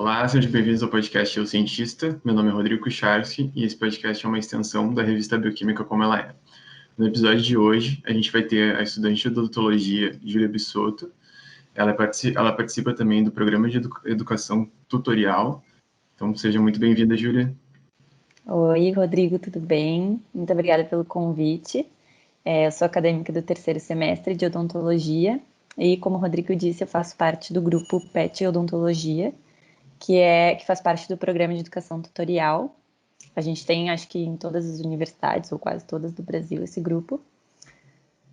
Olá, sejam bem-vindos ao podcast Eu Cientista. Meu nome é Rodrigo Kucharski e esse podcast é uma extensão da revista Bioquímica Como Ela É. No episódio de hoje, a gente vai ter a estudante de odontologia, Júlia Bissotto. Ela participa também do programa de educação tutorial. Então, seja muito bem-vinda, Júlia. Oi, Rodrigo, tudo bem? Muito obrigada pelo convite. Eu sou acadêmica do terceiro semestre de odontologia e, como o Rodrigo disse, eu faço parte do grupo PET Odontologia, que faz parte do programa de educação tutorial. A gente tem, acho que em todas as universidades, ou quase todas do Brasil, esse grupo.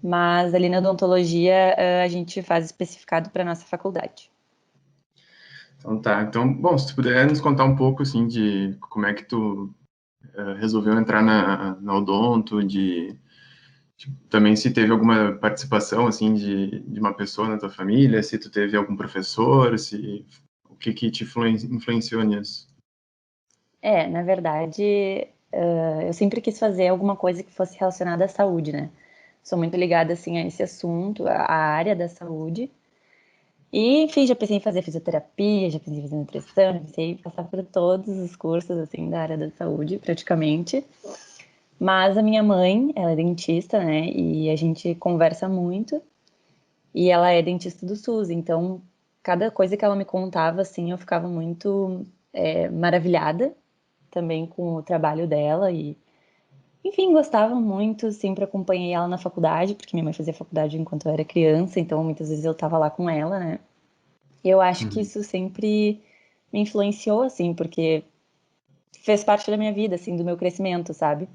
Mas ali na odontologia a gente faz especificado para a nossa faculdade. Então tá, bom, se tu puder nos contar um pouco, assim, de como é que tu resolveu entrar na odonto, também se teve alguma participação, assim, de uma pessoa na tua família, se tu teve algum professor, o que te influenciou nisso? Na verdade, eu sempre quis fazer alguma coisa que fosse relacionada à saúde, né? Sou muito ligada, assim, a esse assunto, à área da saúde. E, enfim, já pensei em fazer fisioterapia, já pensei em fazer nutrição, já pensei em passar por todos os cursos, assim, da área da saúde, praticamente. Mas a minha mãe, ela é dentista, né? E a gente conversa muito. E ela é dentista do SUS, então cada coisa que ela me contava, assim, eu ficava muito maravilhada também com o trabalho dela e, enfim, gostava muito, sempre acompanhei ela na faculdade, porque minha mãe fazia faculdade enquanto eu era criança, então muitas vezes eu estava lá com ela, né? E eu acho que isso sempre me influenciou, assim, porque fez parte da minha vida, assim, do meu crescimento, sabe?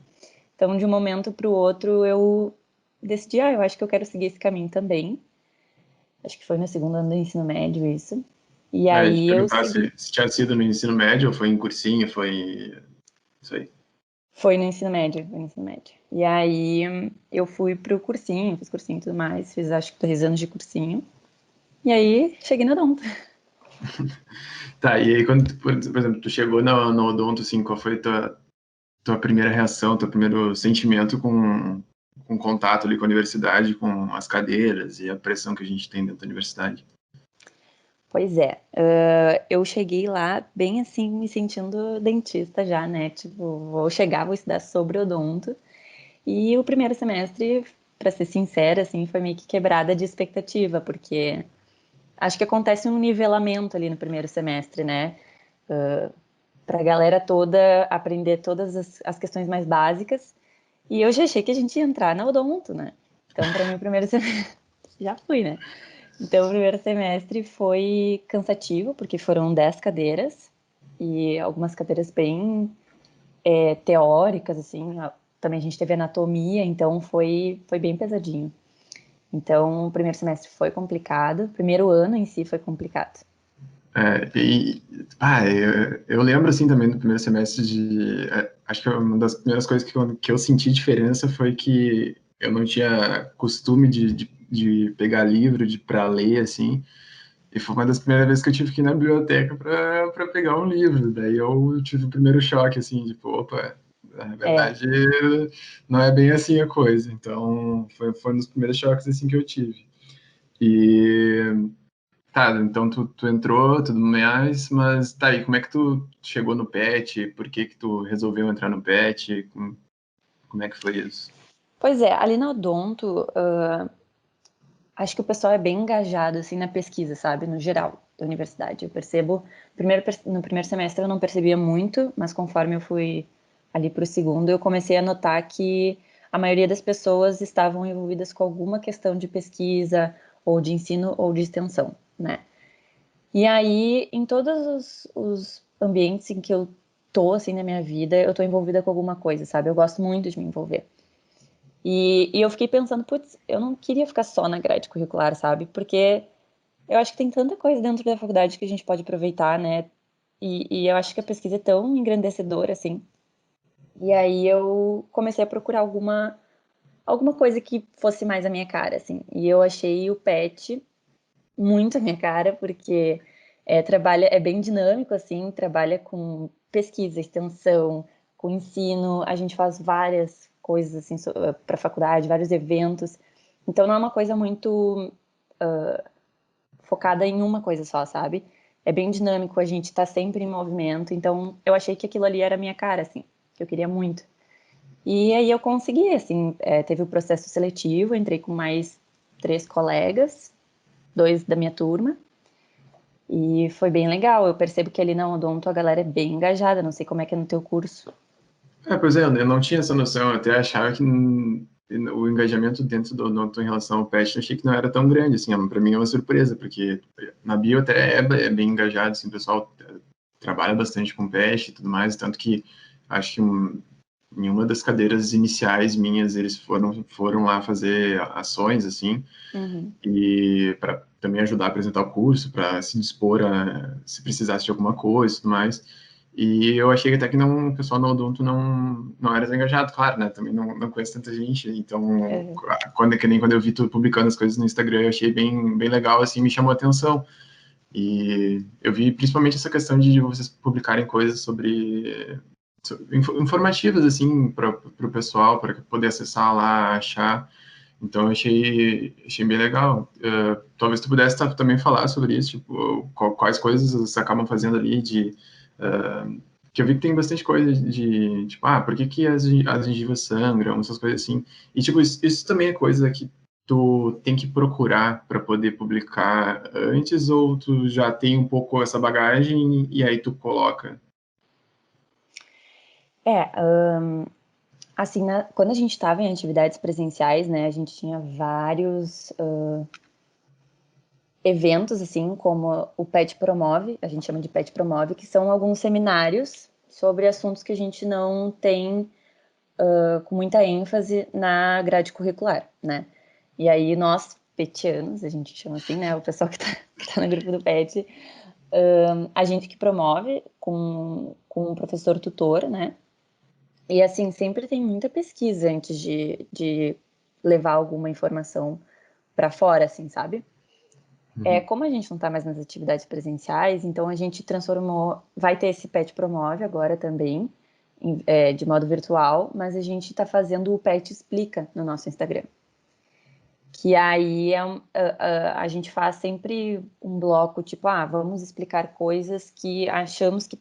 Então, de um momento para o outro, eu decidi, eu acho que eu quero seguir esse caminho também. Acho que foi no segundo ano do ensino médio isso. E Te aí eu perguntar segui. se tinha sido no ensino médio ou foi em cursinho, foi isso aí. Foi no ensino médio, foi no ensino médio. E aí eu fui pro cursinho, fiz cursinho e tudo mais, fiz acho que 2 anos de cursinho. E aí cheguei na odonto. Tá, e aí quando, por exemplo, tu chegou no odonto, assim, qual foi tua primeira reação, teu primeiro sentimento com contato ali com a universidade, com as cadeiras e a pressão que a gente tem dentro da universidade? Pois é, eu cheguei lá bem assim, me sentindo dentista já, né? Tipo, vou chegar, vou estudar sobre odonto. E o primeiro semestre, para ser sincera, assim, foi meio que quebrada de expectativa, porque acho que acontece um nivelamento ali no primeiro semestre, né? Para a galera toda aprender todas as questões mais básicas. E eu já achei que a gente ia entrar na odonto, né? Então, para mim, o primeiro semestre já fui, né? Então, o primeiro semestre foi cansativo, porque foram 10 cadeiras e algumas cadeiras bem teóricas, assim. Também a gente teve anatomia, então foi bem pesadinho. Então, o primeiro semestre foi complicado, o primeiro ano em si foi complicado. Eu lembro, assim, também do primeiro semestre acho que uma das primeiras coisas que eu senti diferença foi que eu não tinha costume de pegar livro, para ler, assim, e foi uma das primeiras vezes que eu tive que ir na biblioteca para pegar um livro. Daí eu tive o primeiro choque, assim, tipo, opa, na É, verdade não é bem assim a coisa. Então, foi um dos primeiros choques, assim, que eu tive. E tá, então tu entrou, tudo mais, mas tá aí, como é que tu chegou no PET? Por que que tu resolveu entrar no PET? Como é que foi isso? pois é, ali na odonto, acho que o pessoal é bem engajado assim na pesquisa, sabe, no geral da universidade. Eu percebo, no primeiro semestre eu não percebia muito, mas conforme eu fui ali para o segundo, eu comecei a notar que a maioria das pessoas estavam envolvidas com alguma questão de pesquisa, ou de ensino, ou de extensão, né? E aí, em todos os ambientes em que eu tô, assim, na minha vida, eu tô envolvida com alguma coisa, sabe? Eu gosto muito de me envolver. E eu fiquei pensando, putz, eu não queria ficar só na grade curricular, sabe? Porque eu acho que tem tanta coisa dentro da faculdade que a gente pode aproveitar, né? E eu acho que a pesquisa é tão engrandecedora, assim. E aí eu comecei a procurar alguma coisa que fosse mais a minha cara, assim. E eu achei o PET muito a minha cara, porque é bem dinâmico, assim, trabalha com pesquisa, extensão, com ensino, a gente faz várias coisas, assim, para a faculdade, vários eventos. Então, não é uma coisa muito focada em uma coisa só, sabe? é bem dinâmico, a gente tá sempre em movimento, então eu achei que aquilo ali era a minha cara, assim, que eu queria muito. E aí eu consegui, assim, teve o processo seletivo, entrei com mais 3 colegas, 2 da minha turma, e foi bem legal. Eu percebo que ali na Odonto a galera é bem engajada, não sei como é que é no teu curso. Pois é, eu não tinha essa noção, eu até achava que o engajamento dentro do Odonto em relação ao pet, eu achei que não era tão grande, assim, para mim é uma surpresa, porque na bio até é bem engajado, assim, o pessoal trabalha bastante com pet e tudo mais, tanto que acho que em uma das cadeiras iniciais minhas, eles foram lá fazer ações, assim, Uhum. e para também ajudar a apresentar o curso, para se dispor a se precisasse de alguma coisa e tudo mais. E eu achei até que não, o pessoal no Odonto não era engajado, claro, né? Também não conheço tanta gente, então Uhum. que nem quando eu vi tu publicando as coisas no Instagram, eu achei bem legal, assim, me chamou a atenção. E eu vi principalmente essa questão de vocês publicarem coisas informativas, assim, para o pessoal, para poder acessar lá, achar. Então, eu achei bem legal. Talvez tu pudesse também falar sobre isso, tipo, quais coisas vocês acabam fazendo ali que eu vi que tem bastante coisa de, tipo, por que que as gengivas sangram, essas coisas assim. E, tipo, isso também é coisa que tu tem que procurar para poder publicar antes, ou tu já tem um pouco essa bagagem e aí tu coloca? É, assim, quando a gente estava em atividades presenciais, né, a gente tinha vários eventos, assim, como o PET Promove, a gente chama de PET Promove, que são alguns seminários sobre assuntos que a gente não tem com muita ênfase na grade curricular, né? E aí nós, petianos, a gente chama assim, né, o pessoal que tá no grupo do PET, a gente que promove com um professor tutor, né? E assim, sempre tem muita pesquisa antes de levar alguma informação para fora, assim, sabe? Uhum. Como a gente não está mais nas atividades presenciais, então a gente transformou, vai ter esse PET Promove agora também, de modo virtual, mas a gente está fazendo o PET Explica no nosso Instagram. Que aí a gente faz sempre um bloco, tipo, vamos explicar coisas que achamos que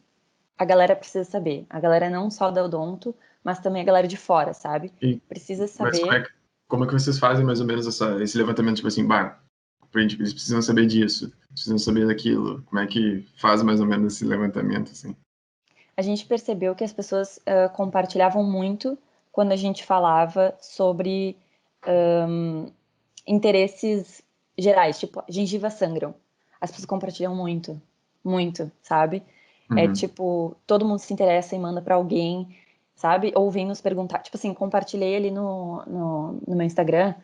a galera precisa saber. A galera não só da Odonto, mas também a galera de fora, sabe? E, Precisa mas saber. como é que vocês fazem mais ou menos esse levantamento, tipo assim, eles precisam saber disso, precisam saber daquilo. Como é que faz mais ou menos esse levantamento, assim? A gente percebeu que as pessoas compartilhavam muito quando a gente falava sobre interesses gerais, tipo, gengivas sangram. As pessoas compartilham muito, muito, sabe? É Uhum. tipo, todo mundo se interessa e manda pra alguém, sabe? Ou vem nos perguntar. Tipo assim, compartilhei ali no meu Instagram,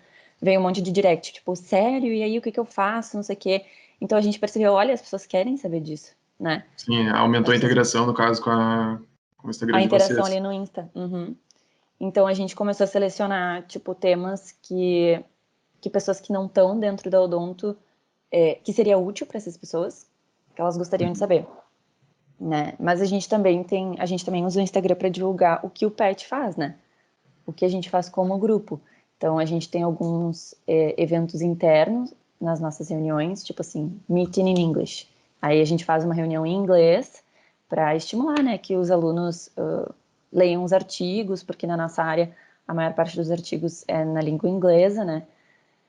veio um monte de direct, tipo, sério? E aí, o que que eu faço? Não sei o quê. Então a gente percebeu, olha, as pessoas querem saber disso, né? Sim, As aumentou a pessoas integração, no caso, com o Instagram a de interação vocês. ali no Insta. Uhum. Então a gente começou a selecionar, tipo, temas que pessoas que não estão dentro da Odonto, que seria útil para essas pessoas, que elas gostariam de Uhum. saber, né? Mas a gente também usa o Instagram para divulgar o que o PET faz, né? O que a gente faz como grupo. Então a gente tem alguns eventos internos nas nossas reuniões, tipo assim, meeting in English. Aí a gente faz uma reunião em inglês para estimular, né, que os alunos leiam os artigos, porque na nossa área a maior parte dos artigos é na língua inglesa, né?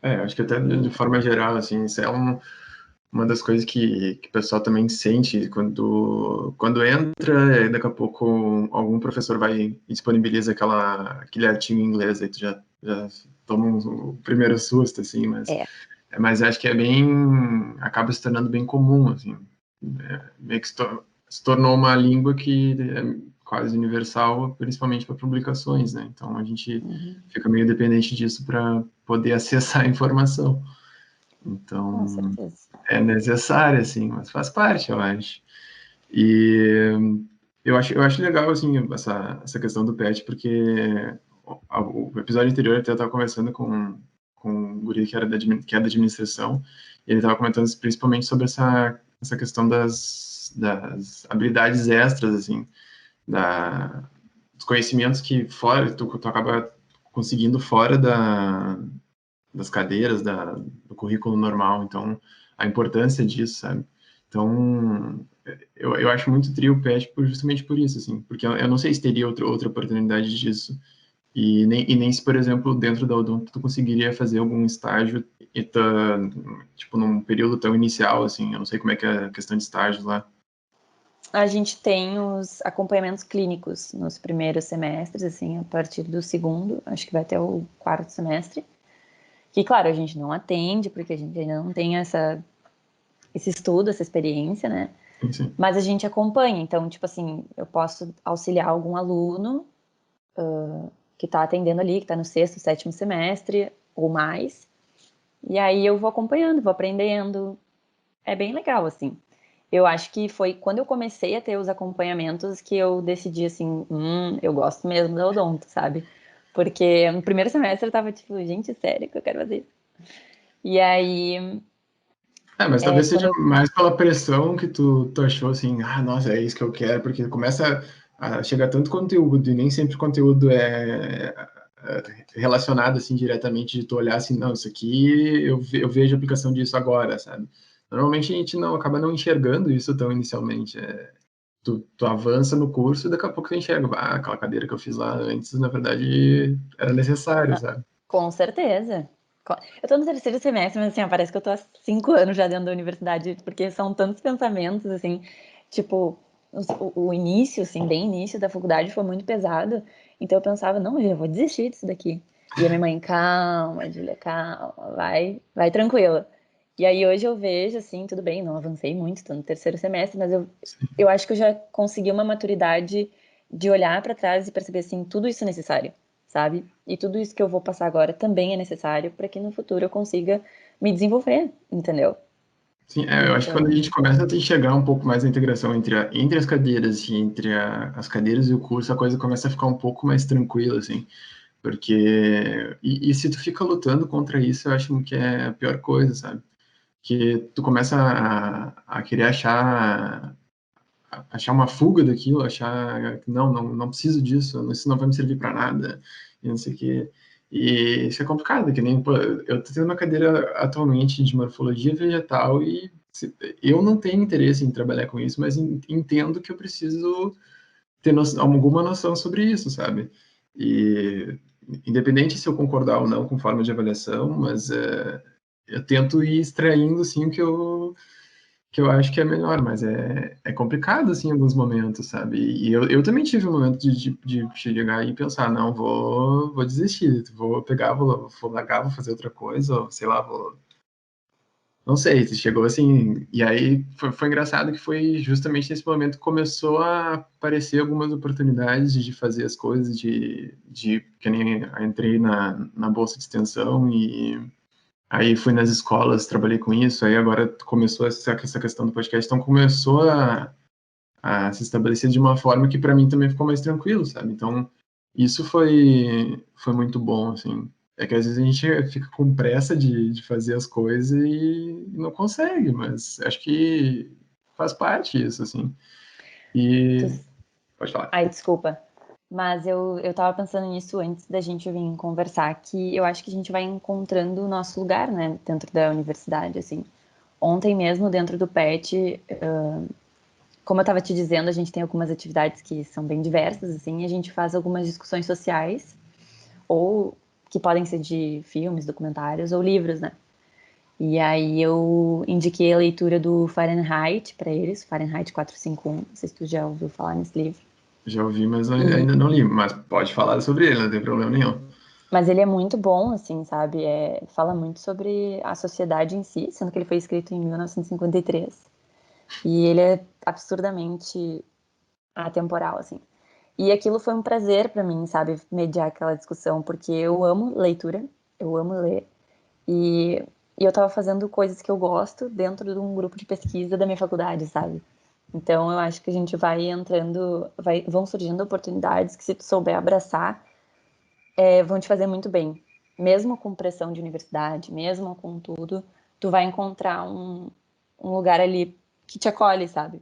Acho que até de E forma geral, assim, isso é uma das coisas que o pessoal também sente quando entra, e daqui a pouco algum professor vai e disponibiliza aquele artigo em inglês, aí tu já toma o primeiro susto, assim, é, mas acho que acaba se tornando bem comum, assim, meio que se tornou uma língua que é quase universal, principalmente para publicações, né? Então a gente uhum, fica meio dependente disso para poder acessar a informação. com Então certeza. é necessário, assim, mas faz parte, eu acho. E eu acho legal, assim, essa questão do pet, porque o episódio anterior até eu estava conversando com um guri que é da administração, e ele estava comentando principalmente sobre essa questão das habilidades extras, assim, da, dos conhecimentos que fora, tu acaba conseguindo fora das cadeiras, do currículo normal. Então, a importância disso, sabe? Então, eu acho muito trio o PET justamente por isso, assim, porque eu não sei se teria outra oportunidade disso. E nem se, por exemplo, dentro da Odonto tu conseguiria fazer algum estágio e tá, tipo, num período tão inicial, assim, eu não sei como é que é a questão de estágio lá. A gente tem os acompanhamentos clínicos nos primeiros semestres, assim, a partir do segundo, acho que vai até o quarto semestre. Que, claro, a gente não atende, porque a gente ainda não tem esse estudo, essa experiência, né? Sim, sim. Mas a gente acompanha. Então, tipo assim, eu posso auxiliar algum aluno que está atendendo ali, que está no sexto, sétimo semestre ou mais. E aí eu vou acompanhando, vou aprendendo. É bem legal, assim. Eu acho que foi quando eu comecei a ter os acompanhamentos que eu decidi assim, eu gosto mesmo da odonto, sabe? Porque no primeiro semestre eu tava tipo, gente, sério que eu quero fazer isso? E aí, Mas talvez quando seja eu... mais pela pressão que tu achou, assim, nossa, é isso que eu quero, porque começa a chegar tanto conteúdo, e nem sempre o conteúdo é relacionado, assim, diretamente, de tu olhar assim, não, isso aqui, eu vejo a aplicação disso agora, sabe? Normalmente a gente não acaba não enxergando isso tão inicialmente. Tu avança no curso e daqui a pouco tu enxerga, aquela cadeira que eu fiz lá antes, na verdade, era necessário, sabe? Com certeza. Eu tô no terceiro semestre, mas assim, ó, parece que eu tô há 5 anos já dentro da universidade, porque são tantos pensamentos, assim, tipo, o início, assim, bem início da faculdade foi muito pesado, então eu pensava, não, eu vou desistir disso daqui. E a minha mãe, calma, Julia, calma, vai tranquila. E aí hoje eu vejo, assim, tudo bem, não avancei muito, tô no terceiro semestre, mas eu acho que eu já consegui uma maturidade de olhar para trás e perceber, assim, tudo isso é necessário, sabe? E tudo isso que eu vou passar agora também é necessário para que no futuro eu consiga me desenvolver, entendeu? Sim, eu acho que quando a gente Então, começa a enxergar um pouco mais a integração entre as cadeiras e entre as cadeiras e o curso, a coisa começa a ficar um pouco mais tranquila, assim, porque... E se tu fica lutando contra isso, eu acho que é a pior coisa, sabe? Que tu começa a querer achar uma fuga daquilo, achar que não preciso disso, isso não vai me servir para nada, e não sei o quê. E isso é complicado, que nem, pô, eu estou tendo uma cadeira atualmente de morfologia vegetal e eu não tenho interesse em trabalhar com isso, mas entendo que eu preciso ter alguma noção sobre isso, sabe? E independente se eu concordar ou não com forma de avaliação, mas eu tento ir extraindo, assim, o que eu acho que é melhor, mas é complicado, assim, em alguns momentos, sabe? E eu também tive um momento de chegar e pensar, não, vou desistir, vou pegar, vou largar, vou fazer outra coisa, ou sei lá, vou... Não sei, chegou assim, e aí foi engraçado que foi justamente nesse momento que começou a aparecer algumas oportunidades de fazer as coisas, que nem eu entrei na bolsa de extensão e aí fui nas escolas, trabalhei com isso, aí agora começou essa questão do podcast, então começou a se estabelecer de uma forma que para mim também ficou mais tranquilo, sabe? Então, isso foi muito bom, assim. É que às vezes a gente fica com pressa de fazer as coisas e não consegue, mas acho que faz parte isso, assim. tu... E pode falar. Ai, desculpa. Mas eu tava pensando nisso antes da gente vir conversar, que eu acho que a gente vai encontrando o nosso lugar, né, dentro da universidade, assim. Ontem mesmo, dentro do PET, como eu estava te dizendo, a gente tem algumas atividades que são bem diversas, assim, e a gente faz algumas discussões sociais, ou que podem ser de filmes, documentários ou livros, né? E aí eu indiquei a leitura do Fahrenheit para eles, Fahrenheit 451, não sei se tu já ouviu falar nesse livro. Já ouvi, mas E, ainda não li, mas pode falar sobre ele, não tem problema nenhum. mas ele é muito bom, assim, sabe? Fala muito sobre a sociedade em si, sendo que ele foi escrito em 1953. E ele é absurdamente atemporal, assim. E aquilo foi um prazer para mim, sabe, mediar aquela discussão, porque eu amo leitura, eu amo ler, e, e eu tava fazendo coisas que eu gosto dentro de um grupo de pesquisa da minha faculdade, sabe? Então eu acho que a gente vai entrando, vão surgindo oportunidades que se tu souber abraçar, vão te fazer muito bem. Mesmo com pressão de universidade, mesmo com tudo, tu vai encontrar um lugar ali que te acolhe, sabe?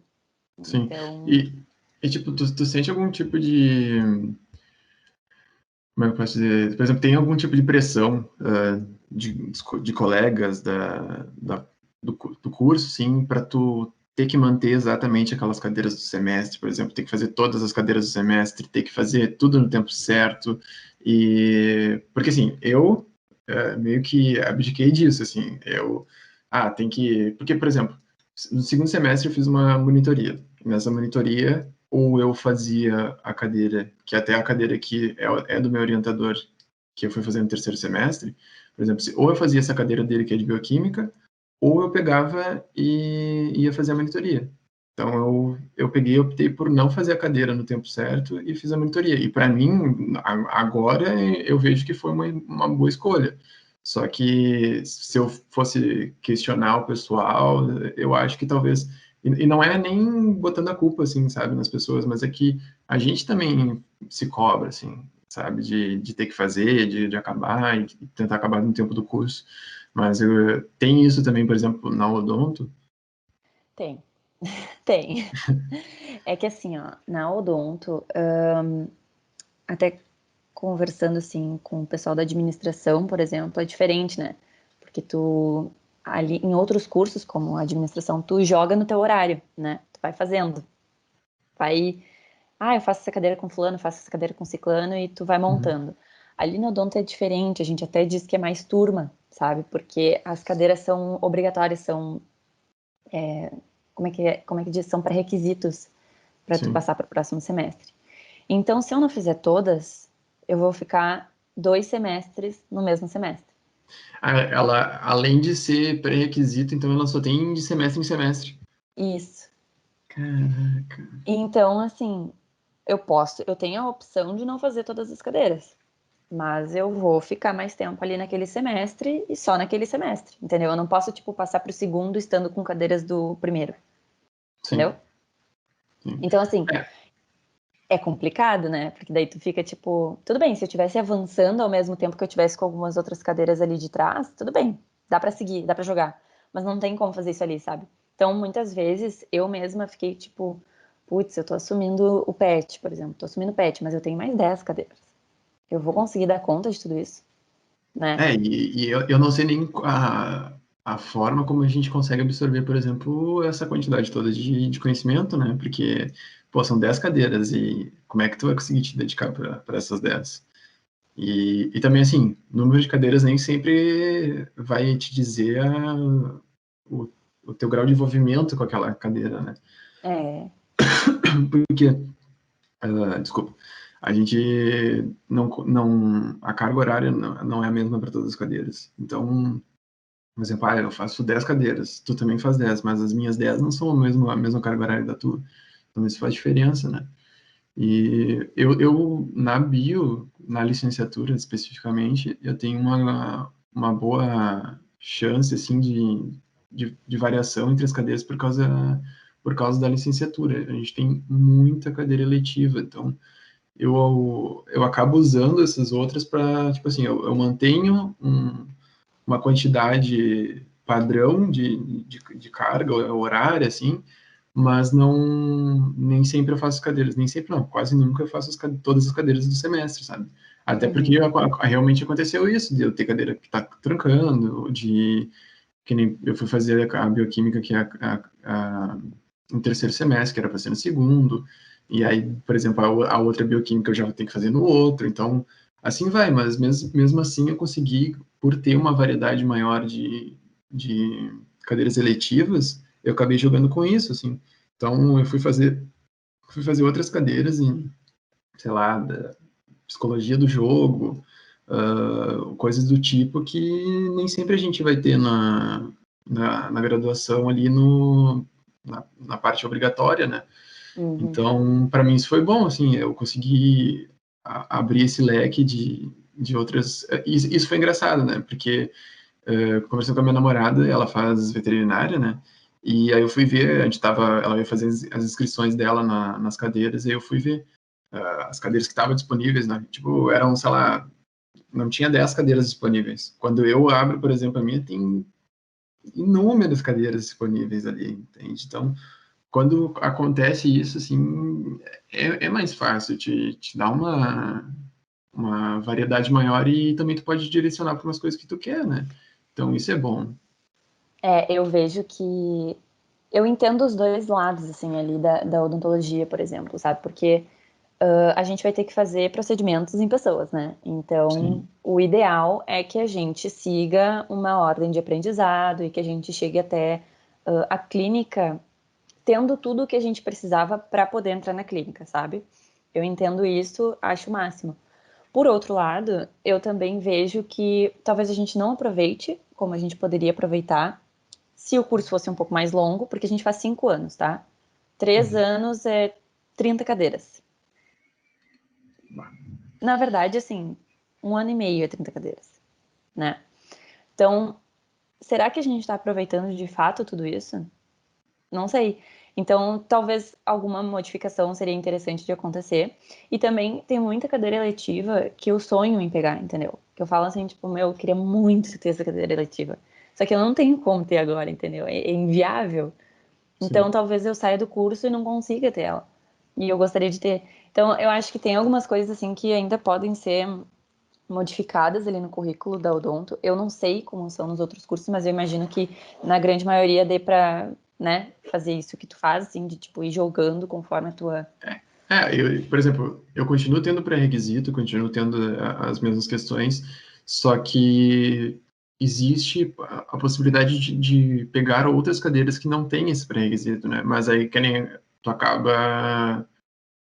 Sim. Então, E tipo, tu sente algum tipo de... Como é que eu posso dizer? Por exemplo, tem algum tipo de pressão de colegas do curso, sim, para tu ter que manter exatamente aquelas cadeiras do semestre, por exemplo, ter que fazer todas as cadeiras do semestre, ter que fazer tudo no tempo certo, e porque assim, eu meio que abdiquei disso, assim, tem que, porque, por exemplo, no segundo semestre eu fiz uma monitoria, nessa monitoria, ou eu fazia a cadeira, que até a cadeira que é do meu orientador, que eu fui fazer no terceiro semestre, por exemplo, ou eu fazia essa cadeira dele, que é de bioquímica, ou eu pegava e ia fazer a monitoria. Então, eu peguei e optei por não fazer a cadeira no tempo certo e fiz a monitoria. E, para mim, agora, eu vejo que foi uma boa escolha. Só que, se eu fosse questionar o pessoal, eu acho que talvez... E não é nem botando a culpa, assim, sabe, nas pessoas, mas é que a gente também se cobra, assim, sabe, de ter que fazer, de acabar e tentar acabar no tempo do curso. Mas tem isso também, por exemplo, na odonto? Tem, tem. É que assim, ó, na odonto, até conversando assim com o pessoal da administração, por exemplo, é diferente, né? Porque tu ali em outros cursos, como administração, tu joga no teu horário, né? Tu vai fazendo. Vai, eu faço essa cadeira com fulano, faço essa cadeira com ciclano e tu vai Uhum. montando. Ali no odonto é diferente, a gente até diz que é mais turma, sabe? Porque as cadeiras são obrigatórias, são como é que diz? São pré-requisitos para tu Sim. passar para o próximo semestre. Então, se eu não fizer todas, eu vou ficar 2 semestres no mesmo semestre. Ela, além de ser pré-requisito, então ela só tem de semestre em semestre. Isso. Caraca. Então, assim, eu tenho a opção de não fazer todas as cadeiras, mas eu vou ficar mais tempo ali naquele semestre e só naquele semestre, entendeu? Eu não posso, tipo, passar para o segundo estando com cadeiras do primeiro, entendeu? Sim, sim. Então, assim, É, é complicado, né? Porque daí tu fica tipo, tudo bem, se eu estivesse avançando ao mesmo tempo que eu tivesse com algumas outras cadeiras ali de trás, tudo bem, dá pra seguir, dá pra jogar, mas não tem como fazer isso ali, sabe? Então, muitas vezes eu mesma fiquei tipo, putz, eu tô assumindo o PET, por exemplo, tô assumindo o PET, mas eu tenho mais 10 cadeiras. Eu vou conseguir dar conta de tudo isso, né? e eu não sei nem a forma como a gente consegue absorver, por exemplo, essa quantidade toda de conhecimento, né? Porque, pô, são 10 cadeiras e como é que tu vai conseguir te dedicar para essas 10? E também, assim, número de cadeiras nem sempre vai te dizer o, o teu grau de envolvimento com aquela cadeira, né? É, Porque, desculpa, a gente a carga horária não é a mesma para todas as cadeiras. Então, por exemplo, eu faço 10 cadeiras, tu também faz 10, mas as minhas 10 não são a mesma carga horária da tua. Então, isso faz diferença, né? E eu na bio, na licenciatura especificamente, eu tenho uma boa chance, assim, de variação entre as cadeiras por causa da licenciatura. A gente tem muita cadeira eletiva, então eu acabo usando essas outras para, tipo assim, eu mantenho uma quantidade padrão de carga horária, assim, mas não, nem sempre eu faço cadeiras, nem sempre não, quase nunca eu faço todas as cadeiras do semestre, sabe? Até porque uhum, realmente aconteceu isso, de eu ter cadeira que tá trancando, que nem eu fui fazer a bioquímica que é no terceiro semestre, que era para ser no segundo, e aí, por exemplo, a outra bioquímica eu já vou ter que fazer no outro, então, assim vai, mas mesmo assim eu consegui, por ter uma variedade maior de cadeiras eletivas, eu acabei jogando com isso, assim. Então, eu fui fazer outras cadeiras em, sei lá, da psicologia do jogo, coisas do tipo que nem sempre a gente vai ter na graduação ali na parte obrigatória, né? uhum, Então, para mim isso foi bom, assim, eu consegui abrir esse leque de outras... Isso foi engraçado, né? Porque conversando com a minha namorada, ela faz veterinária, né? E aí eu fui ver, ela ia fazer as inscrições dela nas cadeiras, e aí eu fui ver as cadeiras que estavam disponíveis, né? Tipo, eram, sei lá, não tinha 10 cadeiras disponíveis. Quando eu abro, por exemplo, a minha, tem inúmeras cadeiras disponíveis ali, entende? Então, quando acontece isso, assim, é mais fácil, te dar uma variedade maior e também tu pode direcionar para umas coisas que tu quer, né? Então, isso é bom. eu vejo que Eu entendo os dois lados, assim, ali da odontologia, por exemplo, sabe? Porque a gente vai ter que fazer procedimentos em pessoas, né? Então, Sim, o ideal é que a gente siga uma ordem de aprendizado e que a gente chegue até a clínica tendo tudo o que a gente precisava para poder entrar na clínica, sabe? Eu entendo isso, acho o máximo. Por outro lado, eu também vejo que talvez a gente não aproveite como a gente poderia aproveitar se o curso fosse um pouco mais longo, porque a gente faz 5 anos, tá? 3 anos é 30 cadeiras. Na verdade, assim, 1 ano e meio é 30 cadeiras, né? Então, será que a gente está aproveitando de fato tudo isso? Não sei. Então, talvez alguma modificação seria interessante de acontecer. E também tem muita cadeira eletiva que eu sonho em pegar, entendeu? Que eu falo assim, tipo, meu, eu queria muito ter essa cadeira eletiva. Só que eu não tenho como ter agora, entendeu? É inviável. Então, sim. talvez eu saia do curso e não consiga ter ela. E eu gostaria de ter. Então, eu acho que tem algumas coisas assim que ainda podem ser modificadas ali no currículo da Odonto. Eu não sei como são nos outros cursos, mas eu imagino que na grande maioria dê para, né, fazer isso que tu faz, assim, de tipo ir jogando conforme a tua. Por exemplo, eu continuo tendo pré-requisito, continuo tendo as mesmas questões, só que existe a possibilidade de pegar outras cadeiras que não têm esse pré-requisito, né? Mas aí que nem tu acaba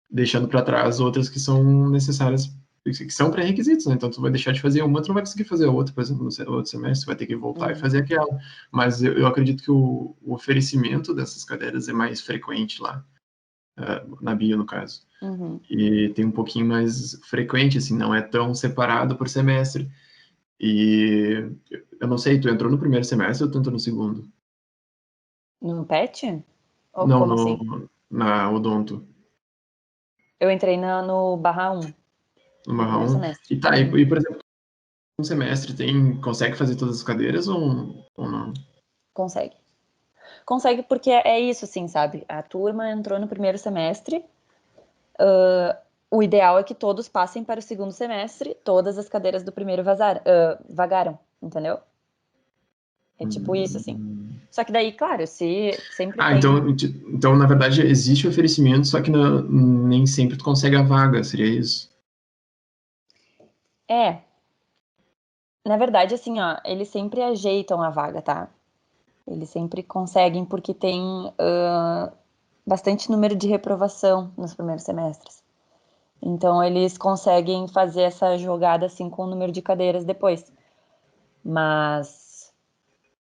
deixando para trás outras que são necessárias, que são pré-requisitos, né? Então tu vai deixar de fazer uma, tu não vai conseguir fazer a outra, por exemplo, no outro semestre, tu vai ter que voltar e Uhum. fazer aquela. Mas eu acredito que o oferecimento dessas cadeiras é mais frequente lá, na bio, no caso. Uhum. E tem um pouquinho mais frequente, assim, não é tão separado por semestre. E eu não sei, tu entrou no primeiro semestre ou tu entrou no segundo? No PET? Ou Não, como assim? na Odonto, Eu entrei no /1, no no Barra primeiro 1. semestre. E tá, Uhum. por exemplo, um semestre consegue fazer todas as cadeiras ou não? Consegue. Consegue porque é isso, assim, sabe? A turma entrou no primeiro semestre. O ideal é que todos passem para o segundo semestre, todas as cadeiras do primeiro vagaram, entendeu? É tipo isso, assim. Hum. Só que daí, claro, se sempre Ah, tem. então, na verdade, existe oferecimento, só que nem sempre tu consegue a vaga, seria isso? É, na verdade, assim, ó, eles sempre ajeitam a vaga, tá? Eles sempre conseguem, porque tem bastante número de reprovação nos primeiros semestres. Então, eles conseguem fazer essa jogada, assim, com o número de cadeiras depois. Mas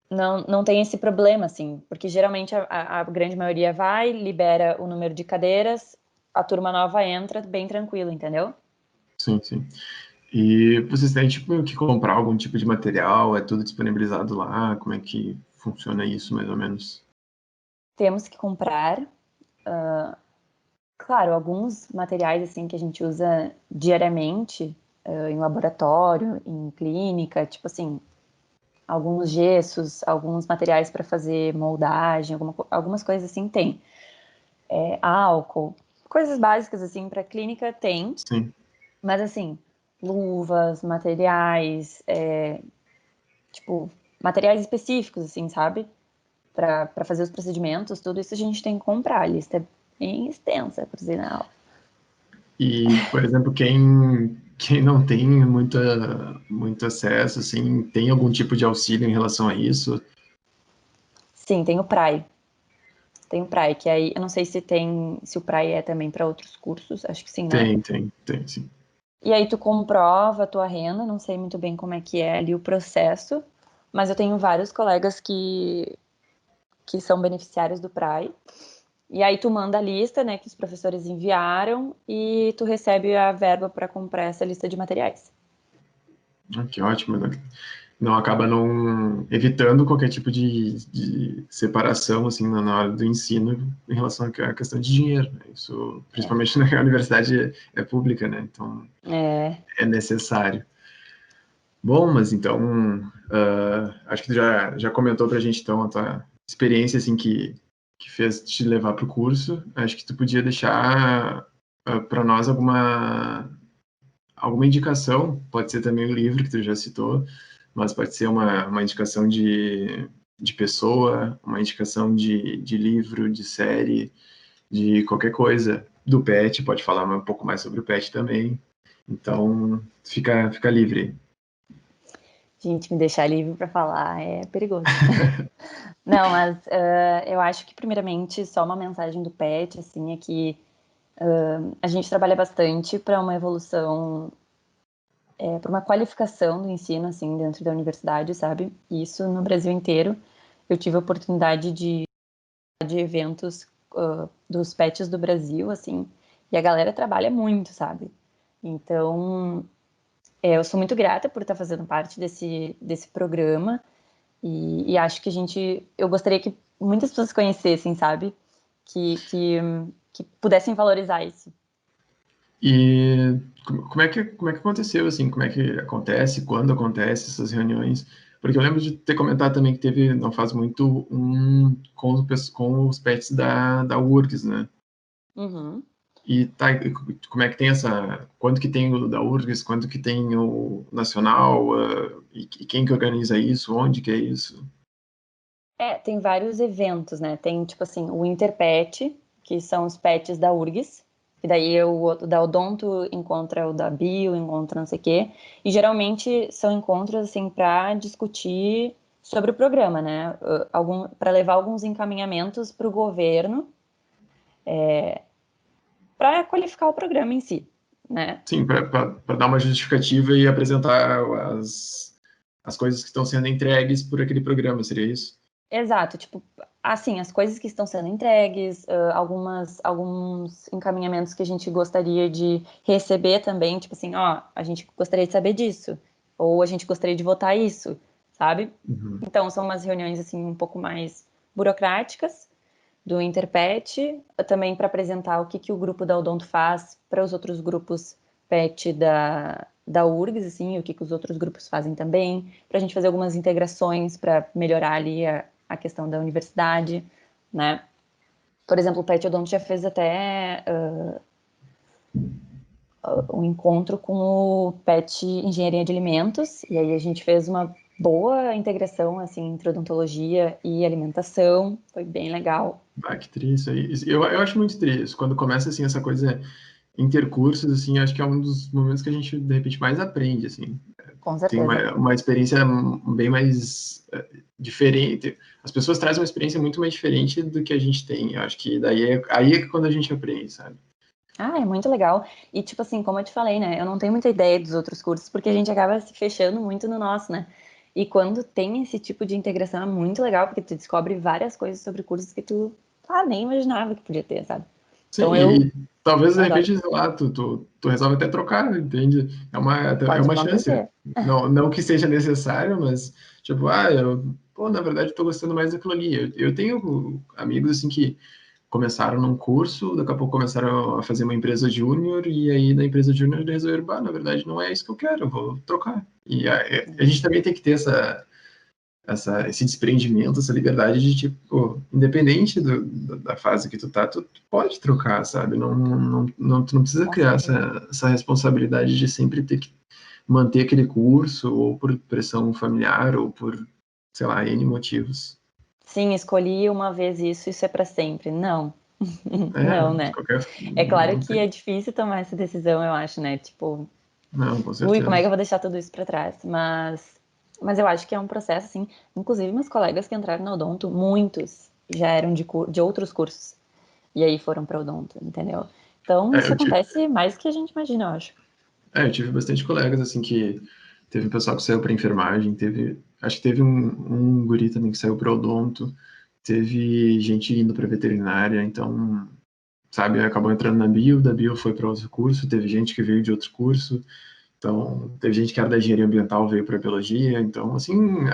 não tem esse problema, assim, porque geralmente a grande maioria vai, libera o número de cadeiras, a turma nova entra bem tranquilo, entendeu? Sim, sim. E vocês têm, tipo, que comprar algum tipo de material? É tudo disponibilizado lá? Como é que funciona isso, mais ou menos? Temos que comprar, claro, alguns materiais, assim, que a gente usa diariamente, em laboratório, em clínica, tipo assim, alguns gessos, alguns materiais para fazer moldagem, algumas coisas assim tem. Álcool, coisas básicas, assim, para clínica tem. Sim. Mas assim, luvas, materiais, tipo, materiais específicos, assim, sabe? Para fazer os procedimentos, tudo isso a gente tem que comprar. A lista é bem extensa, por sinal. E, por exemplo, quem não tem muito acesso, assim, tem algum tipo de auxílio em relação a isso? Sim, tem o PRAE. Tem o PRAE, que aí eu não sei se o PRAE é também para outros cursos, acho que sim, né? Tem, sim. E aí tu comprova a tua renda, não sei muito bem como é que é ali o processo, mas eu tenho vários colegas que são beneficiários do PRAE. E aí tu manda a lista, né, que os professores enviaram e tu recebe a verba para comprar essa lista de materiais. Ah, que ótimo. Não acaba não evitando qualquer tipo de separação, assim, na hora do ensino em relação à questão de dinheiro, né? Isso, É, principalmente na universidade é pública, né? Então, é, é necessário. Bom, mas então, acho que tu já comentou pra gente, então, a tua experiência, assim, que fez te levar pro curso. Acho que tu podia deixar para nós alguma indicação, pode ser também o livro que tu já citou, mas pode ser uma indicação de pessoa, uma indicação de livro, de série, de qualquer coisa. Do pet, pode falar um pouco mais sobre o pet também. Então, fica livre. Gente, me deixar livre para falar é perigoso. Não, mas eu acho que, primeiramente, só uma mensagem do PET, assim, é que a gente trabalha bastante para uma evolução, para uma qualificação do ensino, assim, dentro da universidade, sabe? E isso no Brasil inteiro. Eu tive a oportunidade de eventos dos PETs do Brasil, assim, e a galera trabalha muito, sabe? Então, eu sou muito grata por estar fazendo parte desse programa. E acho que eu gostaria que muitas pessoas conhecessem, sabe? Que pudessem valorizar isso. E como é que aconteceu, assim? Como é que acontece? Quando acontece essas reuniões? Porque eu lembro de ter comentado também que teve, não faz muito, com os pets da URGS, né? Uhum. E tá, como é que tem quanto que tem o da URGS, quanto que tem o nacional, e quem que organiza isso, onde que é isso? Tem vários eventos, né? Tem, tipo assim, o Interpet, que são os pets da URGS, que daí o outro da Odonto encontra o da Bio, encontra não sei o quê. E geralmente são encontros, assim, para discutir sobre o programa, né? Para levar alguns encaminhamentos para o governo, para qualificar o programa em si, né? Sim, para dar uma justificativa e apresentar as coisas que estão sendo entregues por aquele programa, seria isso? Exato, tipo, assim, as coisas que estão sendo entregues, alguns encaminhamentos que a gente gostaria de receber também, tipo assim, ó, a gente gostaria de saber disso, ou a gente gostaria de votar isso, sabe? Uhum. Então, são umas reuniões, assim, um pouco mais burocráticas do Interpet, também para apresentar o que o grupo da Odonto faz para os outros grupos PET da URGS, assim, o que os outros grupos fazem também, para a gente fazer algumas integrações para melhorar ali a questão da universidade, né? Por exemplo, o PET Odonto já fez até um encontro com o PET Engenharia de Alimentos, e aí a gente fez uma boa integração, assim, entre odontologia e alimentação, foi bem legal. Ah, que triste. Eu acho muito triste. Quando começa, assim, essa coisa intercursos, assim, acho que é um dos momentos que a gente, de repente, mais aprende, assim. Com Tem certeza. uma experiência bem mais diferente. As pessoas trazem uma experiência muito mais diferente do que a gente tem. Eu acho que aí é quando a gente aprende, sabe? Ah, é muito legal. E, tipo assim, como eu te falei, né? Eu não tenho muita ideia dos outros cursos, porque a gente acaba se fechando muito no nosso, né? E quando tem esse tipo de integração é muito legal, porque tu descobre várias coisas sobre cursos que tu nem imaginava que podia ter, sabe? Sim, Então e eu talvez, de adoro. repente, sei lá, tu resolve até trocar, entende? É Pode uma chance. acontecer. Não que seja necessário, mas, tipo, pô, na verdade, estou gostando mais daquilo ali. Eu tenho amigos, assim, que começaram num curso, daqui a pouco começaram a fazer uma empresa júnior, e aí da empresa júnior eles resolveram, na verdade não é isso que eu quero, eu vou trocar. E a gente também tem que ter esse desprendimento, essa liberdade de, tipo, independente da fase que tu pode trocar, sabe? Tu não precisa Com criar certeza. essa responsabilidade de sempre ter que manter aquele curso, ou por pressão familiar, ou por, sei lá, N motivos. Sim, escolhi uma vez isso é para sempre. Não, não, De né? qualquer. É claro Não que é tem. difícil tomar essa decisão, eu acho, né? Tipo, Não, com ui, como é que eu certeza. vou deixar tudo isso para trás? Mas eu acho que é um processo, assim. Inclusive, meus colegas que entraram na Odonto, muitos já eram de outros cursos. E aí foram para Odonto, entendeu? Então, É, isso eu tive, acontece mais do que a gente imagina, eu acho. eu tive bastante colegas, assim, que teve um pessoal que saiu para enfermagem, acho que teve um guri também que saiu para odonto, teve gente indo para veterinária, então, sabe, acabou entrando na bio, da bio foi para outro curso, teve gente que veio de outro curso, então, teve gente que era da engenharia ambiental, veio para biologia, então, assim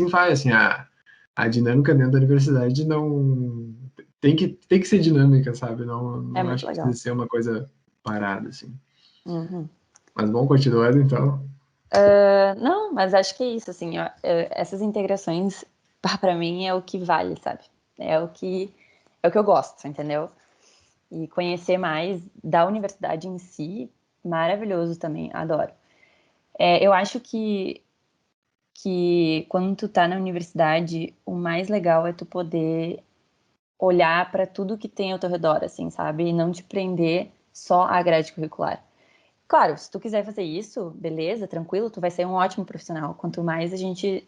vai, assim, a dinâmica dentro da universidade não tem que ser dinâmica, sabe? É Não muito acho que precisa legal. ser uma coisa parada, assim. Uhum. Mas bom, continuando, então. Não, mas acho que é isso, assim, ó, essas integrações, para mim, é o que vale, sabe? É o que eu gosto, entendeu? E conhecer mais da universidade em si, maravilhoso também, adoro. Eu acho que que quando tu tá na universidade, o mais legal é tu poder olhar para tudo que tem ao teu redor, assim, sabe? E não te prender só à grade curricular. Claro, se tu quiser fazer isso, beleza, tranquilo, tu vai ser um ótimo profissional. Quanto mais a gente...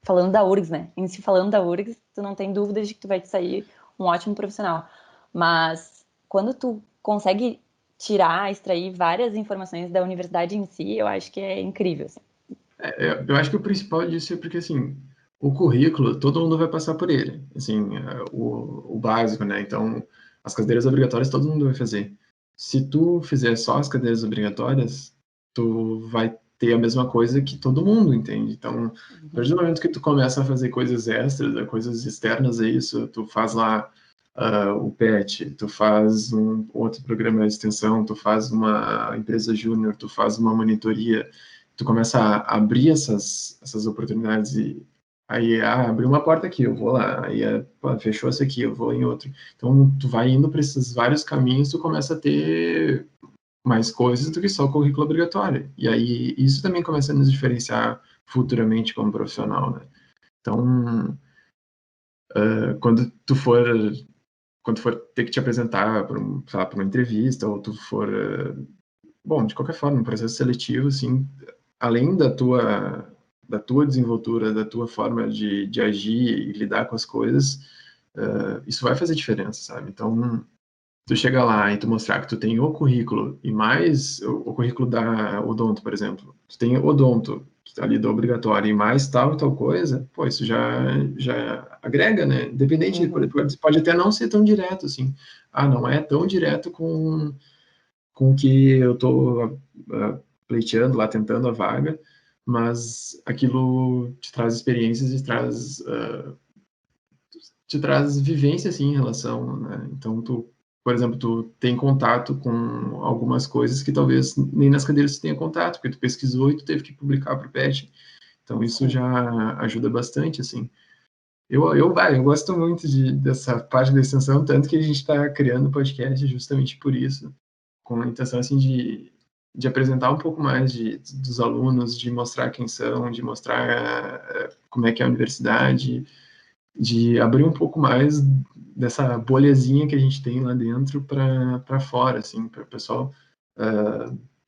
falando da URGS, né? Em se falando da URGS, tu não tem dúvidas de que tu vai sair um ótimo profissional. Mas quando tu consegue tirar, extrair várias informações da universidade em si, eu acho que é incrível, assim. Eu acho que o principal disso é porque, assim, o currículo, todo mundo vai passar por ele, assim, o básico, né? Então, as cadeiras obrigatórias todo mundo vai fazer. Se tu fizer só as cadeiras obrigatórias, tu vai ter a mesma coisa que todo mundo, entende? Então, a partir do momento que tu começa a fazer coisas extras, coisas externas a isso, tu faz lá o PET, tu faz um outro programa de extensão, tu faz uma empresa júnior, tu faz uma monitoria, tu começa a abrir essas oportunidades e aí, abriu uma porta aqui, eu vou lá, aí, pô, fechou essa aqui, eu vou em outro. Então, tu vai indo para esses vários caminhos, tu começa a ter mais coisas do que só o currículo obrigatório. E aí, isso também começa a nos diferenciar futuramente como profissional, né? Então, quando tu for ter que te apresentar para uma entrevista, ou tu for, bom, de qualquer forma, um processo seletivo, assim, além da tua desenvoltura, da tua forma de agir e lidar com as coisas, isso vai fazer diferença, sabe? Então, tu chegar lá e tu mostrar que tu tem o currículo e mais o currículo da Odonto, por exemplo, tu tem Odonto ali do obrigatório e mais tal e tal coisa, pô, isso já agrega, né? Independente, pode até não ser tão direto, assim. Não é tão direto com o que eu estou pleiteando lá, tentando a vaga, mas aquilo te traz experiências e te traz vivência, assim, em relação, né? Então, por exemplo, tu tem contato com algumas coisas que talvez nem nas cadeiras tu tenha contato, porque tu pesquisou e tu teve que publicar para o PET. Então, isso já ajuda bastante, assim. Eu gosto muito dessa parte da extensão, tanto que a gente está criando o podcast justamente por isso, com a intenção, assim, de apresentar um pouco mais dos alunos, de mostrar quem são, de mostrar como é que é a universidade, de abrir um pouco mais dessa bolhazinha que a gente tem lá dentro para fora, assim, para o pessoal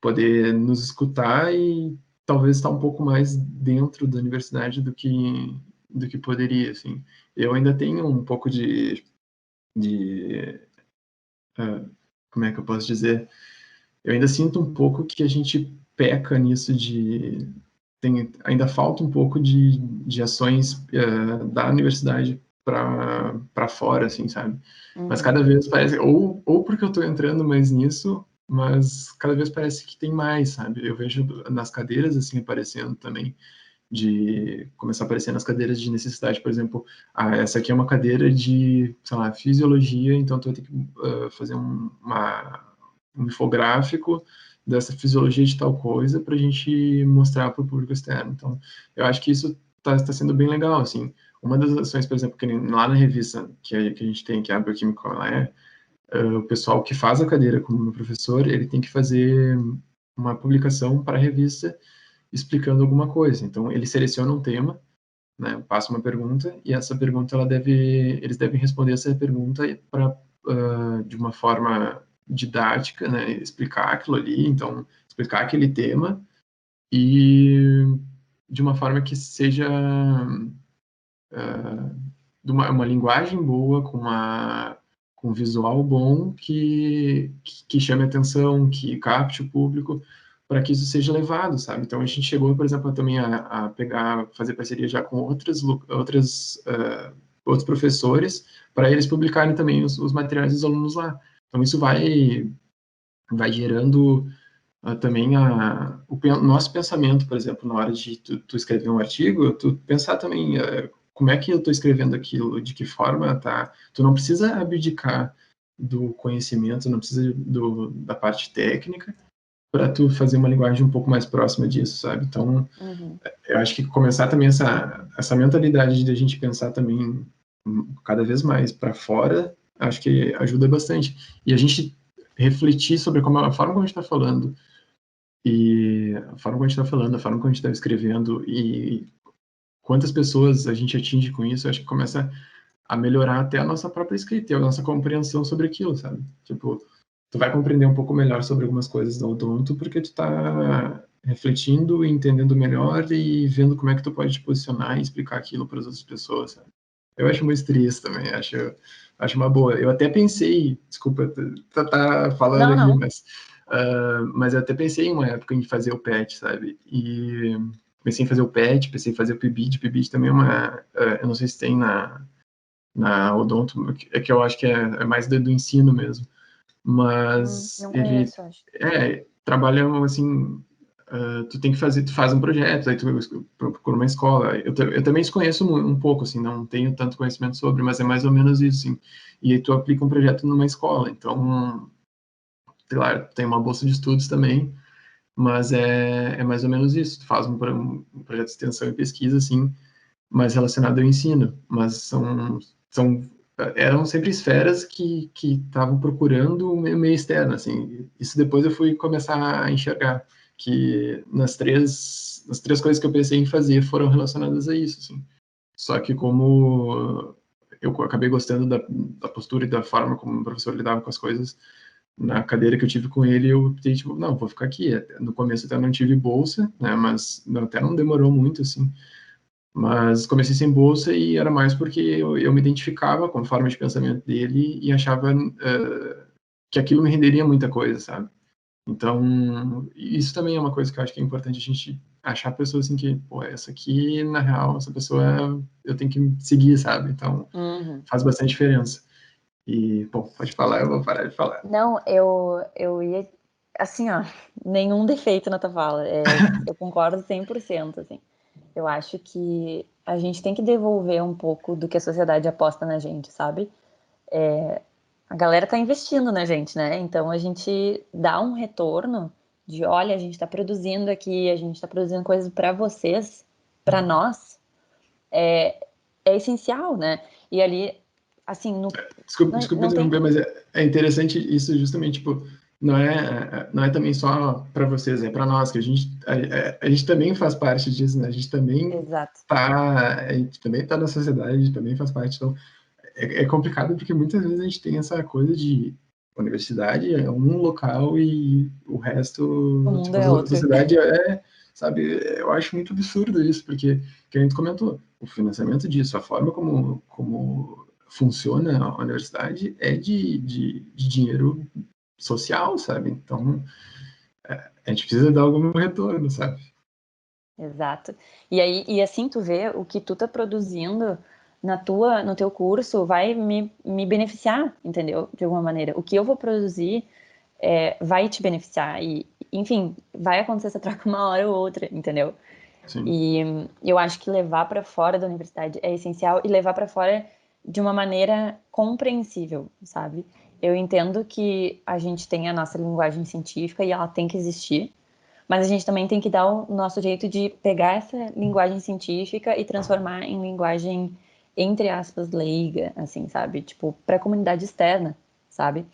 poder nos escutar e talvez estar um pouco mais dentro da universidade do que poderia, assim. Eu ainda tenho um pouco de como é que eu posso dizer? Eu ainda sinto um pouco que a gente peca nisso ainda falta um pouco de ações da universidade para fora, assim, sabe? Mas cada vez parece, ou porque eu estou entrando mais nisso, mas cada vez parece que tem mais, sabe? Eu vejo nas cadeiras, assim, aparecendo também, de começar a aparecer nas cadeiras de necessidade, por exemplo, essa aqui é uma cadeira de, sei lá, fisiologia, então tu vai ter que fazer um infográfico dessa fisiologia de tal coisa para a gente mostrar para o público externo. Então, eu acho que isso está sendo bem legal, assim. Uma das ações, por exemplo, que lá na revista que a gente tem, que é a Bioquímica Online, o pessoal que faz a cadeira como meu professor, ele tem que fazer uma publicação para a revista explicando alguma coisa. Então, ele seleciona um tema, né, passa uma pergunta, e essa pergunta eles devem responder essa pergunta de uma forma didática, né, explicar aquilo ali, então, explicar aquele tema, e de uma forma que seja de uma linguagem boa, com um visual bom, que chame atenção, que capte o público, para que isso seja levado, sabe? Então, a gente chegou, por exemplo, também a fazer parceria já com outros professores, para eles publicarem também os materiais dos alunos lá. Então, isso vai gerando também o nosso pensamento, por exemplo, na hora de tu escrever um artigo, tu pensar também como é que eu estou escrevendo aquilo, de que forma, tá? Tu não precisa abdicar do conhecimento, não precisa da parte técnica para tu fazer uma linguagem um pouco mais próxima disso, sabe? Então, eu acho que começar também essa mentalidade de a gente pensar também cada vez mais para fora, acho que ajuda bastante. E a gente refletir sobre a forma como a gente está falando E a forma como a gente está falando, a forma como a gente está escrevendo e quantas pessoas a gente atinge com isso, acho que começa a melhorar até a nossa própria escrita e a nossa compreensão sobre aquilo, sabe? Tipo, tu vai compreender um pouco melhor sobre algumas coisas do odonto porque tu tá refletindo e entendendo melhor e vendo como é que tu pode te posicionar e explicar aquilo para as outras pessoas, sabe? Eu acho muito isso também, acho uma boa. Eu até pensei, desculpa tá falando Não, aqui, não. mas eu até pensei em uma época em fazer o PET, sabe? E pensei em fazer o PET, pensei em fazer o PIBID. PIBID também é eu não sei se tem na odonto, é que eu acho que é mais do ensino mesmo, mas Não ele conheço, acho. trabalha assim, tu tem que fazer, tu faz um projeto, aí tu procura uma escola. Eu também desconheço um pouco, assim, não tenho tanto conhecimento sobre, mas é mais ou menos isso, assim. E aí tu aplica um projeto numa escola, então, sei lá, tem uma bolsa de estudos também, mas é mais ou menos isso. Tu faz um projeto de extensão e pesquisa, assim, mais relacionado ao ensino, mas eram sempre esferas que estavam procurando um meio externo, assim. Isso depois eu fui começar a enxergar que nas três coisas que eu pensei em fazer foram relacionadas a isso, assim. Só que como eu acabei gostando da postura e da forma como o professor lidava com as coisas, na cadeira que eu tive com ele, eu optei, tipo, não, vou ficar aqui. No começo até não tive bolsa, né, mas até não demorou muito, assim. Mas comecei sem bolsa e era mais porque eu me identificava com a forma de pensamento dele e achava que aquilo me renderia muita coisa, sabe? Então, isso também é uma coisa que eu acho que é importante a gente achar pessoas assim que, pô, essa aqui, na real, essa pessoa eu tenho que seguir, sabe? Então, Uhum. faz bastante diferença. E, bom, pode falar, eu vou parar de falar. Não, eu ia. Assim, ó, nenhum defeito na tua fala. Eu concordo 100%, assim. Eu acho que a gente tem que devolver um pouco do que a sociedade aposta na gente, sabe? A galera tá investindo na gente, né? Então a gente dá um retorno de, olha, a gente tá produzindo aqui, a gente tá produzindo coisas para vocês, para nós, é essencial, né? E ali, assim, Desculpa não tem. interromper, mas é interessante isso justamente, tipo, não é também só para vocês, é para nós, que a gente também faz parte disso, né? Exato. A gente também tá na sociedade, a gente também faz parte, então é complicado porque muitas vezes a gente tem essa coisa de universidade é um local e o O resto, mundo tipo, é a outro. sociedade sabe, eu acho muito absurdo isso, porque, que a gente comentou, o financiamento disso, a forma como funciona a universidade é de dinheiro social, sabe? Então, a gente precisa dar algum retorno, sabe? Exato. E aí, e assim tu vê o que tu tá produzindo no teu curso vai me beneficiar, entendeu? De alguma maneira. O que eu vou produzir vai te beneficiar e, enfim, vai acontecer essa troca uma hora ou outra, entendeu? Sim. E eu acho que levar para fora da universidade é essencial e levar para fora de uma maneira compreensível, sabe? Eu entendo que a gente tem a nossa linguagem científica e ela tem que existir, mas a gente também tem que dar o nosso jeito de pegar essa linguagem científica e transformar em linguagem, entre aspas, leiga, assim, sabe? Tipo, para a comunidade externa, sabe?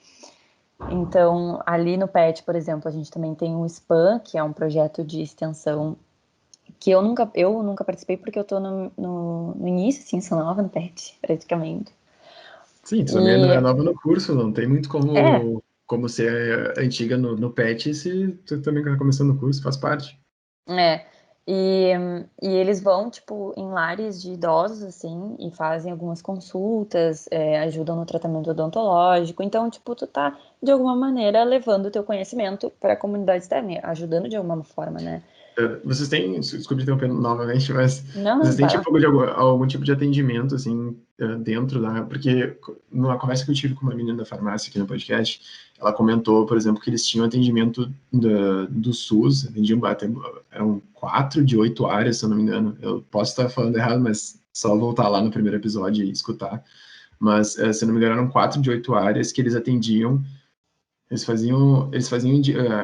Então, ali no PET, por exemplo, a gente também tem o SPAN, que é um projeto de extensão que eu nunca participei porque eu tô no início, assim, sou nova no PET, praticamente. Sim, tu também é E, nova no curso, não tem muito é, como ser antiga no PET se tu também está começando no curso, faz parte. É, e eles vão, tipo, em lares de idosos, assim, e fazem algumas consultas, ajudam no tratamento odontológico. Então, tipo, tu tá, de alguma maneira, levando o teu conhecimento para a comunidade externa, ajudando de alguma forma, né? Vocês têm, desculpe interrompendo novamente, mas Não, vocês não, têm vai tipo lá. algum tipo de atendimento assim dentro da, porque numa conversa que eu tive com uma menina da farmácia aqui no podcast, ela comentou, por exemplo, que eles tinham atendimento do SUS, atendiam até, eram 4 de 8 áreas, se eu não me engano. Eu posso estar falando errado, mas só voltar lá no primeiro episódio e escutar. Mas se eu não me engano, eram 4 de 8 áreas que eles atendiam. Eles faziam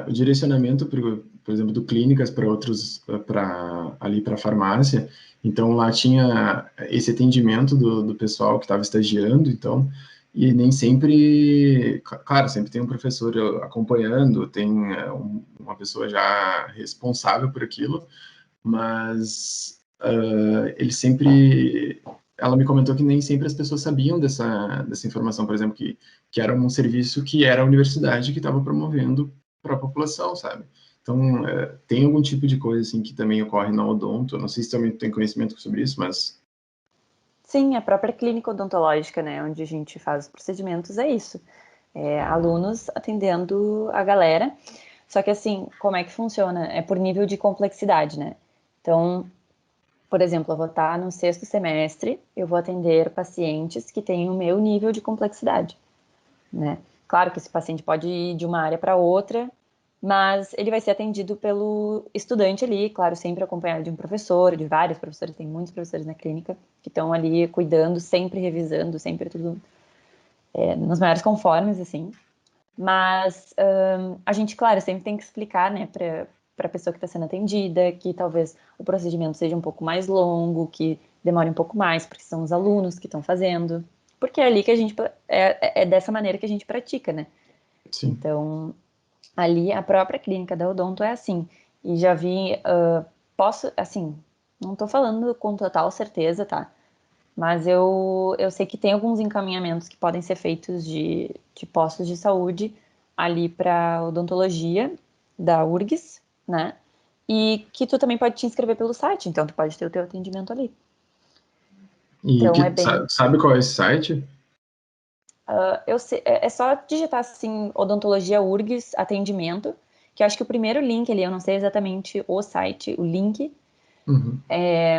o direcionamento, por exemplo, do clínicas para outros, para ali para farmácia. Então lá tinha esse atendimento do pessoal que estava estagiando. Então E nem sempre, claro, sempre tem um professor acompanhando, tem uma pessoa já responsável por aquilo, mas ele sempre, ela me comentou que nem sempre as pessoas sabiam dessa informação, por exemplo, que era um serviço que era a universidade que estava promovendo para a população, sabe? Então, tem algum tipo de coisa assim que também ocorre na odonto, eu não sei se também tem conhecimento sobre isso, mas... Sim, a própria clínica odontológica, né, onde a gente faz os procedimentos, é isso. Alunos atendendo a galera. Só que assim, como é que funciona? É por nível de complexidade, né? Então, por exemplo, eu vou estar no 6º semestre, eu vou atender pacientes que têm o meu nível de complexidade, né? Claro que esse paciente pode ir de uma área para outra, mas ele vai ser atendido pelo estudante ali, claro, sempre acompanhado de um professor, de vários professores, tem muitos professores na clínica que estão ali cuidando, sempre revisando, sempre tudo nos maiores conformes, assim. Mas a gente, claro, sempre tem que explicar, né, para a pessoa que está sendo atendida, que talvez o procedimento seja um pouco mais longo, que demore um pouco mais, porque são os alunos que estão fazendo. Porque é ali que a gente, é dessa maneira que a gente pratica, né? Sim. Então, ali a própria clínica da Odonto é assim. E já vi, posso, assim, não estou falando com total certeza, tá? Mas eu sei que tem alguns encaminhamentos que podem ser feitos de postos de saúde ali para odontologia da URGS, né? E que tu também pode te inscrever pelo site, então tu pode ter o teu atendimento ali. E Então é que, bem. sabe qual é esse site? É só digitar assim, odontologia URGS atendimento, que eu acho que o primeiro link ali, eu não sei exatamente o site, o link, Uhum.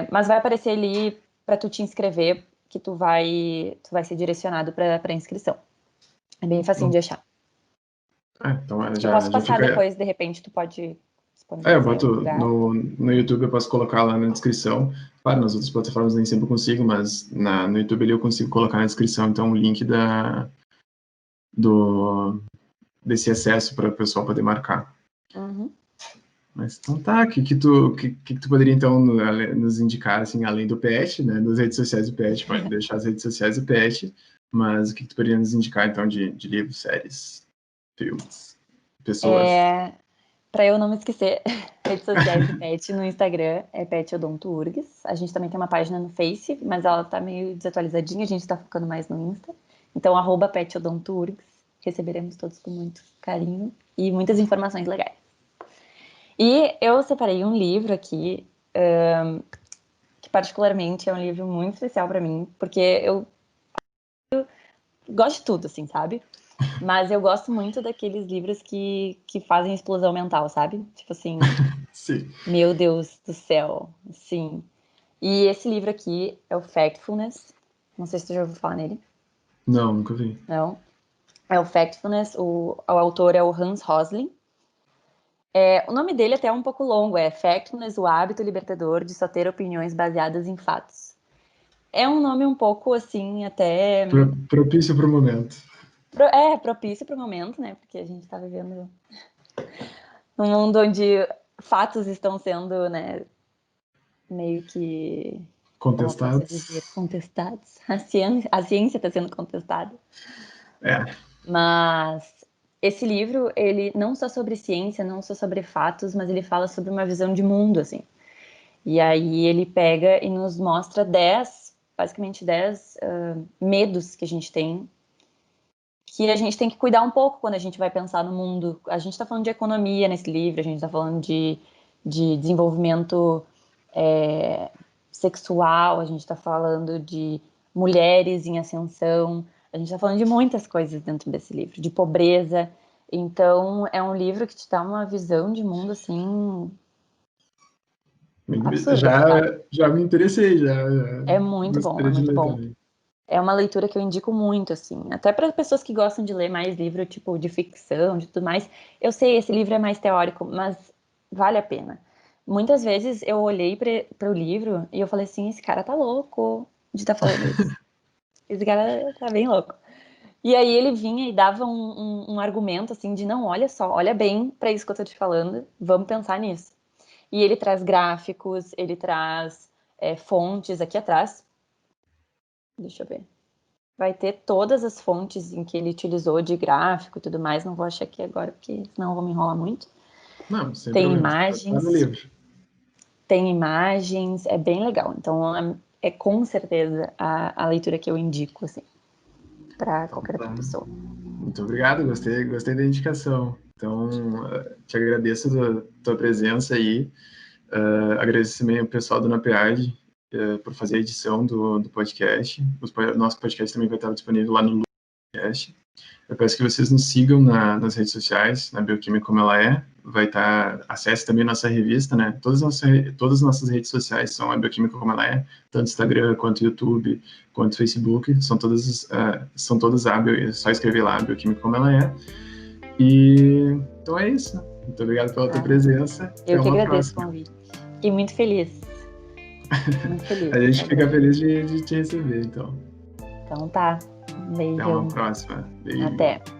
mas vai aparecer ali para tu te inscrever, que tu vai ser direcionado para inscrição. É bem facinho de achar. Então Eu já, posso já passar fica. depois, de repente, tu pode Eu disponibilizar em boto algum lugar. no YouTube, eu posso colocar lá na descrição. Claro, nas outras plataformas nem sempre eu consigo, mas no YouTube ali eu consigo colocar na descrição, então, o link do, desse acesso para o pessoal poder marcar. Uhum. Mas então tá, que tu poderia então nos indicar, assim, além do PET, né, das redes sociais do PET, pode deixar as redes sociais do PET, mas o que tu poderia nos indicar então de livros, séries, filmes, pessoas? Para eu não me esquecer, redes sociais do Pet no Instagram é Pet Odonto URGS. A gente também tem uma página no Face, mas ela tá meio desatualizadinha, a gente tá focando mais no Insta. Então, @Pet Odonto URGS. Receberemos todos com muito carinho e muitas informações legais. E eu separei um livro aqui, que particularmente é um livro muito especial para mim, porque eu gosto de tudo, assim, sabe? Mas eu gosto muito daqueles livros que fazem explosão mental, sabe? Tipo assim, Sim. meu Deus do céu, sim. E esse livro aqui é o Factfulness. Não sei se tu já ouviu falar nele. Não, nunca vi. Não. É o Factfulness, o autor é o Hans Rosling. O nome dele até é um pouco longo, é Factfulness, o hábito libertador de só ter opiniões baseadas em fatos. É um nome um pouco assim, até. Propício para o momento. Propício para o momento, né? Porque a gente está vivendo num mundo onde fatos estão sendo, né, meio que, como eu posso dizer, Contestados. contestados. A ciência está sendo contestada. É. Mas esse livro, ele não só sobre ciência, não só sobre fatos, mas ele fala sobre uma visão de mundo, assim. E aí ele pega e nos mostra basicamente 10 medos que a gente tem, que a gente tem que cuidar um pouco quando a gente vai pensar no mundo. A gente está falando de economia nesse livro, a gente está falando de desenvolvimento sexual, a gente está falando de mulheres em ascensão, a gente está falando de muitas coisas dentro desse livro, de pobreza. Então, é um livro que te dá uma visão de mundo, assim, absurda, sabe? Já me interessei, já É muito bom, é gostaria de muito ler bom. também. É uma leitura que eu indico muito, assim, até para pessoas que gostam de ler mais livro, tipo, de ficção, de tudo mais. Eu sei, esse livro é mais teórico, mas vale a pena. Muitas vezes eu olhei para o livro e eu falei assim, esse cara tá louco de estar falando isso. Esse cara tá bem louco. E aí ele vinha e dava um argumento, assim, de não, olha só, olha bem para isso que eu tô te falando, vamos pensar nisso. E ele traz gráficos, ele traz fontes aqui atrás. Deixa eu ver. vai ter todas as fontes em que ele utilizou de gráfico e tudo mais. Não vou achar aqui agora, porque senão eu vou me enrolar muito. Não, sem Tem problema. imagens. Tá no livro. Tem imagens, é bem legal. Então, é com certeza a leitura que eu indico, assim, para qualquer outra pessoa. Muito obrigado, gostei da indicação. Então, te agradeço a tua presença aí. Agradeço também ao pessoal do NAPEAD por fazer a edição do podcast. Nosso podcast também vai estar disponível lá no podcast. Eu peço que vocês nos sigam nas redes sociais, na Bioquímica Como Ela É. Vai estar, acesse também nossa revista, né? Todas as nossas redes sociais são a Bioquímica Como Ela É, tanto Instagram, quanto YouTube, quanto Facebook. São todas é só escrever lá, Bioquímica Como Ela É. E então é isso. Muito obrigado pela tua presença. Eu que agradeço o convite. Fiquei muito feliz. Muito feliz. A gente fica feliz de te receber, então. Então tá. Um beijo. Até uma próxima. Beijo. Até.